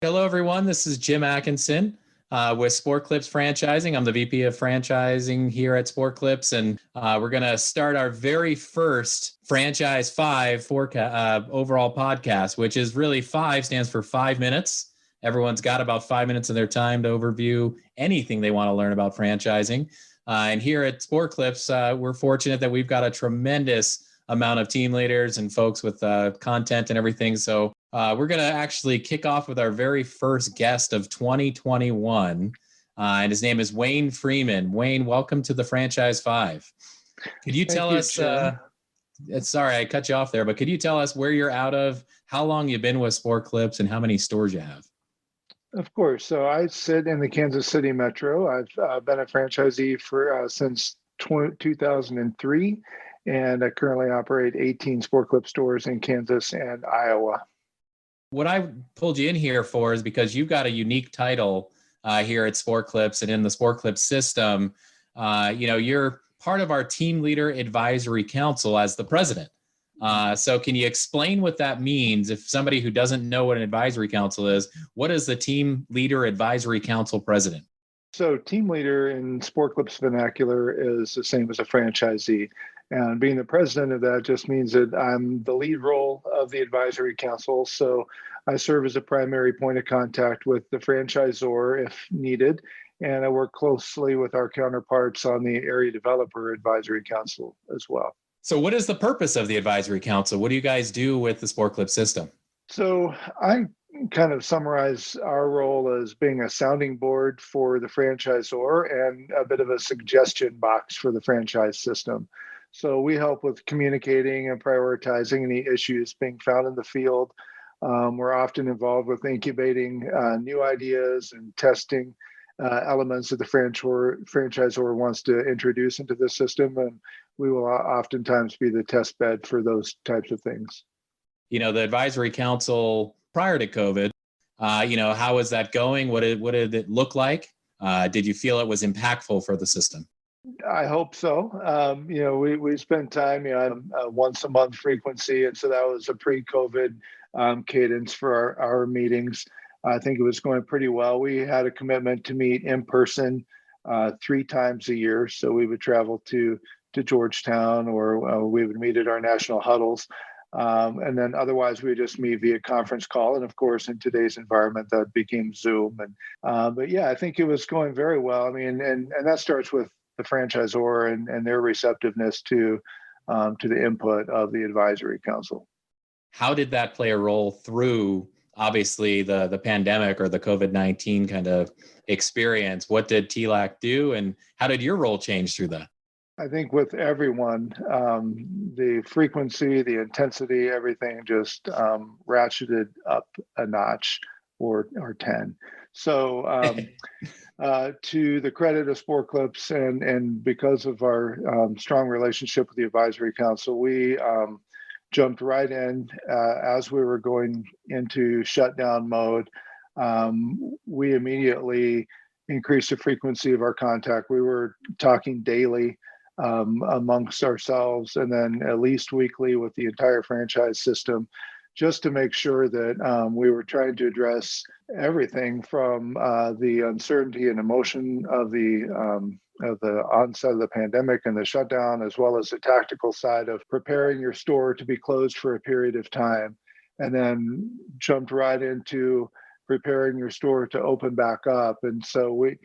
Hello, everyone. This is Jim Atkinson with Sport Clips Franchising. I'm the VP of Franchising here at Sport Clips, and we're going to start our very first Franchise 5 overall podcast, which is really 5 stands for 5 minutes. Everyone's got about 5 minutes of their time to overview anything they want to learn about franchising. And here at Sport Clips, we're fortunate that we've got a tremendous amount of team leaders and folks with content and everything. So we're going to actually kick off with our very first guest of 2021, and his name is Wayne Freeman. Wayne, welcome to the Franchise 5. Could you tell us, sorry, I cut you off there, but could you tell us where you're out of, how long you've been with Sport Clips, and how many stores you have? Of course. So I sit in the Kansas City Metro. I've been a franchisee for since 2003, and I currently operate 18 Sport Clips stores in Kansas and Iowa. What I pulled you in here for is because you've got a unique title here at Sport Clips and in the Sport Clips system. You're part of our Team Leader Advisory Council as the president. So can you explain what that means? If somebody who doesn't know what an advisory council is, what is the Team Leader Advisory Council president? So team leader in Sport Clips vernacular is the same as a franchisee. And being the president of that just means that I'm the lead role of the advisory council. So I serve as a primary point of contact with the franchisor if needed. And I work closely with our counterparts on the area developer advisory council as well. So what is the purpose of the advisory council? What do you guys do with the Sport Clips system? So I kind of summarize our role as being a sounding board for the franchisor and a bit of a suggestion box for the franchise system. So we help with communicating and prioritizing any issues being found in the field. We're often involved with incubating new ideas and testing elements that the franchisor wants to introduce into the system. And we will oftentimes be the test bed for those types of things. You know, the advisory council prior to COVID, how is that going? What did it look like? Did you feel it was impactful for the system? I hope so. We spent time on a once a month frequency. And so that was a pre-COVID cadence for our meetings. I think it was going pretty well. We had a commitment to meet in person 3 times a year. So we would travel to Georgetown, or we would meet at our national huddles. And then otherwise we would just meet via conference call. And of course, in today's environment, that became Zoom. But yeah, I think it was going very well. I mean, and that starts with the franchisor and their receptiveness to the input of the advisory council. How did that play a role through, obviously, the pandemic or the COVID-19 kind of experience? What did TLAC do, and how did your role change through that? I think with everyone, the frequency, the intensity, everything just ratcheted up a notch or 10. So to the credit of Sport Clips and because of our strong relationship with the advisory council, we jumped right in as we were going into shutdown mode. We immediately increased the frequency of our contact. We were talking daily amongst ourselves, and then at least weekly with the entire franchise system, just to make sure that we were trying to address everything from the uncertainty and emotion of the onset of the pandemic and the shutdown, as well as the tactical side of preparing your store to be closed for a period of time, and then jumped right into preparing your store to open back up. And so we,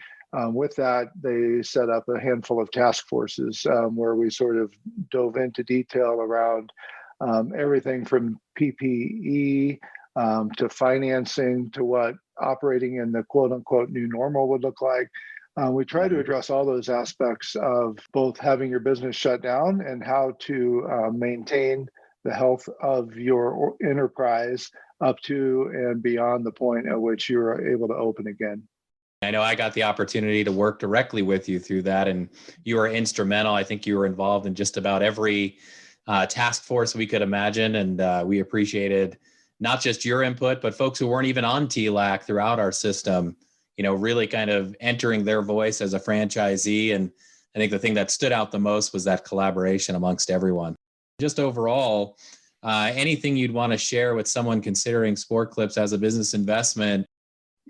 with that, they set up a handful of task forces where we sort of dove into detail around everything from PPE to financing to what operating in the quote unquote new normal would look like. We try to address all those aspects of both having your business shut down and how to maintain the health of your enterprise up to and beyond the point at which you're able to open again. I know I got the opportunity to work directly with you through that, and you were instrumental. I think you were involved in just about every task force we could imagine, and we appreciated not just your input, but folks who weren't even on TLAC throughout our system, really kind of entering their voice as a franchisee. And I think the thing that stood out the most was that collaboration amongst everyone. Just overall, anything you'd want to share with someone considering Sport Clips as a business investment,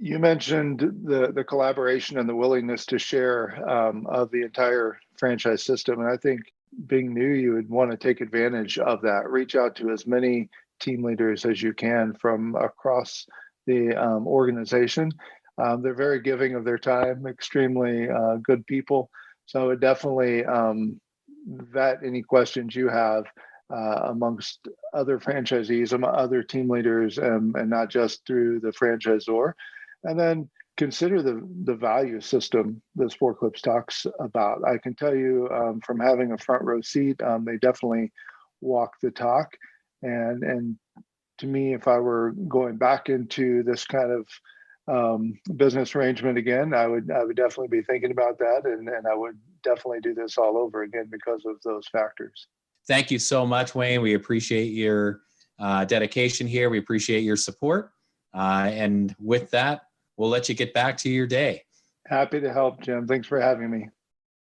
You mentioned the collaboration and the willingness to share of the entire franchise system. And I think being new, you would want to take advantage of that. Reach out to as many team leaders as you can from across the organization. They're very giving of their time, extremely good people. So I would definitely vet any questions you have amongst other franchisees, other team leaders, and not just through the franchisor. And then consider the value system that Sport Clips talks about. I can tell you from having a front row seat, they definitely walk the talk. And to me, if I were going back into this kind of business arrangement again, I would definitely be thinking about that, and I would definitely do this all over again because of those factors. Thank you so much, Wayne. We appreciate your dedication here. We appreciate your support. And with that, we'll let you get back to your day. Happy to help, Jim. Thanks for having me.